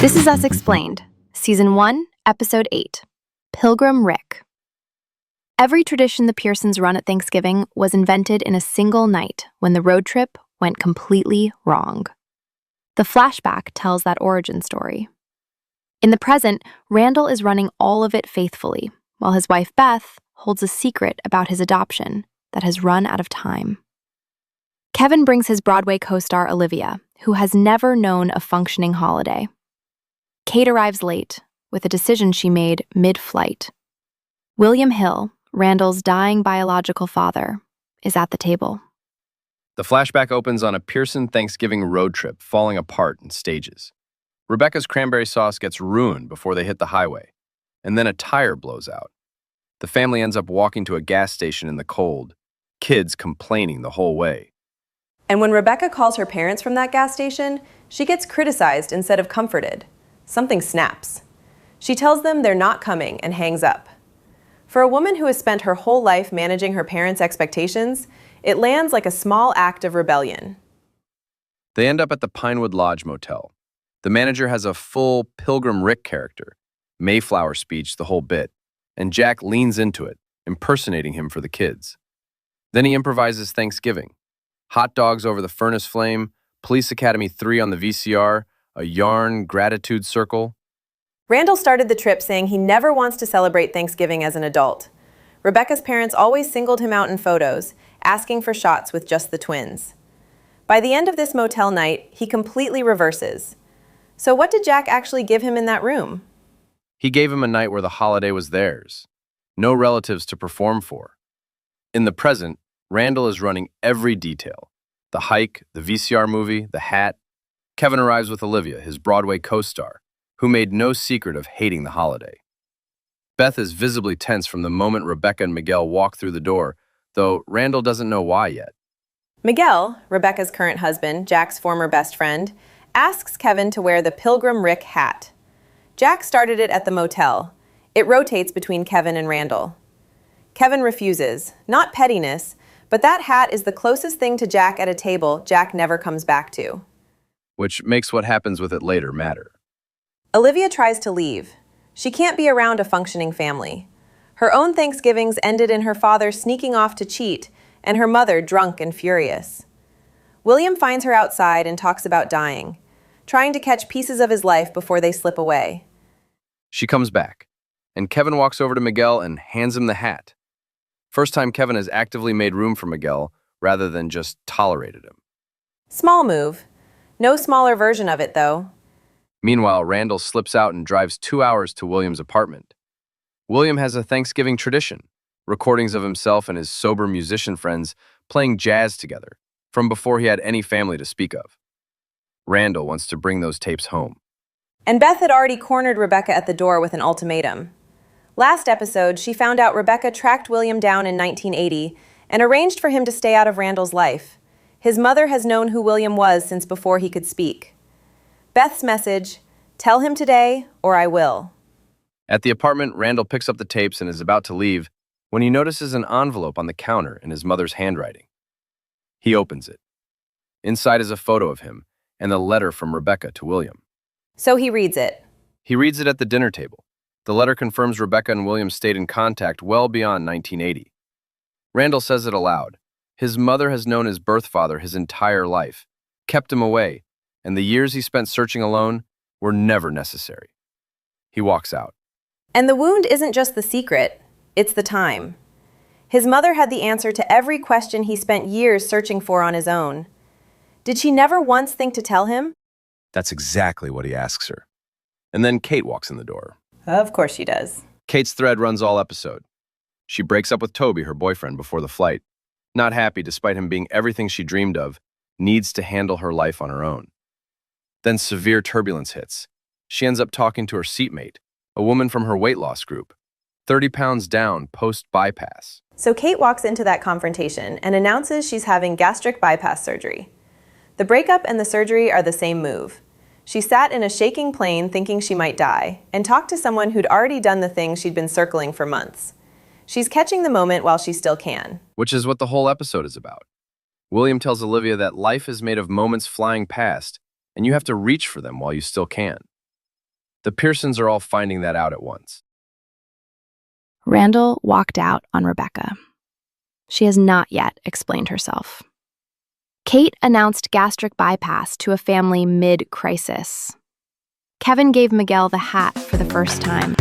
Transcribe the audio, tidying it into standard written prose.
This is Us Explained, Season 1, Episode 8, Pilgrim Rick. Every tradition the Pearsons run at Thanksgiving was invented in a single night when the road trip went completely wrong. The flashback tells that origin story. In the present, Randall is running all of it faithfully, while his wife Beth holds a secret about his adoption that has run out of time. Kevin brings his Broadway co-star Olivia, who has never known a functioning holiday. Kate arrives late, with a decision she made mid-flight. William Hill, Randall's dying biological father, is at the table. The flashback opens on a Pearson Thanksgiving road trip falling apart in stages. Rebecca's cranberry sauce gets ruined before they hit the highway, and then a tire blows out. The family ends up walking to a gas station in the cold, kids complaining the whole way. And when Rebecca calls her parents from that gas station, she gets criticized instead of comforted. Something snaps. She tells them they're not coming and hangs up. For a woman who has spent her whole life managing her parents' expectations, it lands like a small act of rebellion. They end up at the Pinewood Lodge motel. The manager has a full Pilgrim Rick character, Mayflower speech the whole bit, and Jack leans into it, impersonating him for the kids. Then he improvises Thanksgiving. Hot dogs over the furnace flame, Police Academy 3 on the VCR, a yarn gratitude circle. Randall started the trip saying he never wants to celebrate Thanksgiving as an adult. Rebecca's parents always singled him out in photos, asking for shots with just the twins. By the end of this motel night, he completely reverses. So what did Jack actually give him in that room? He gave him a night where the holiday was theirs. No relatives to perform for. In the present, Randall is running every detail. The hike, the VCR movie, the hat. Kevin arrives with Olivia, his Broadway co-star, who made no secret of hating the holiday. Beth is visibly tense from the moment Rebecca and Miguel walk through the door, though Randall doesn't know why yet. Miguel, Rebecca's current husband, Jack's former best friend, asks Kevin to wear the Pilgrim Rick hat. Jack started it at the motel. It rotates between Kevin and Randall. Kevin refuses, not pettiness, but that hat is the closest thing to Jack at a table Jack never comes back to. Which makes what happens with it later matter. Olivia tries to leave. She can't be around a functioning family. Her own Thanksgivings ended in her father sneaking off to cheat and her mother drunk and furious. William finds her outside and talks about dying, trying to catch pieces of his life before they slip away. She comes back, and Kevin walks over to Miguel and hands him the hat. First time Kevin has actively made room for Miguel rather than just tolerated him. Small move. No smaller version of it, though. Meanwhile, Randall slips out and drives 2 hours to William's apartment. William has a Thanksgiving tradition, recordings of himself and his sober musician friends playing jazz together, from before he had any family to speak of. Randall wants to bring those tapes home. And Beth had already cornered Rebecca at the door with an ultimatum. Last episode, she found out Rebecca tracked William down in 1980 and arranged for him to stay out of Randall's life. His mother has known who William was since before he could speak. Beth's message, tell him today or I will. At the apartment, Randall picks up the tapes and is about to leave when he notices an envelope on the counter in his mother's handwriting. He opens it. Inside is a photo of him and a letter from Rebecca to William. So he reads it. He reads it at the dinner table. The letter confirms Rebecca and William stayed in contact well beyond 1980. Randall says it aloud. His mother has known his birth father his entire life, kept him away, and the years he spent searching alone were never necessary. He walks out. And the wound isn't just the secret, it's the time. His mother had the answer to every question he spent years searching for on his own. Did she never once think to tell him? That's exactly what he asks her. And then Kate walks in the door. Of course she does. Kate's thread runs all episode. She breaks up with Toby, her boyfriend, before the flight. Not happy despite him being everything she dreamed of, needs to handle her life on her own. Then severe turbulence hits. She ends up talking to her seatmate, a woman from her weight loss group, 30 pounds down post-bypass. So Kate walks into that confrontation and announces she's having gastric bypass surgery. The breakup and the surgery are the same move. She sat in a shaking plane thinking she might die and talked to someone who'd already done the thing she'd been circling for months. She's catching the moment while she still can. Which is what the whole episode is about. William tells Olivia that life is made of moments flying past, and you have to reach for them while you still can. The Pearsons are all finding that out at once. Randall walked out on Rebecca. She has not yet explained herself. Kate announced gastric bypass to a family mid-crisis. Kevin gave Miguel the hat for the first time.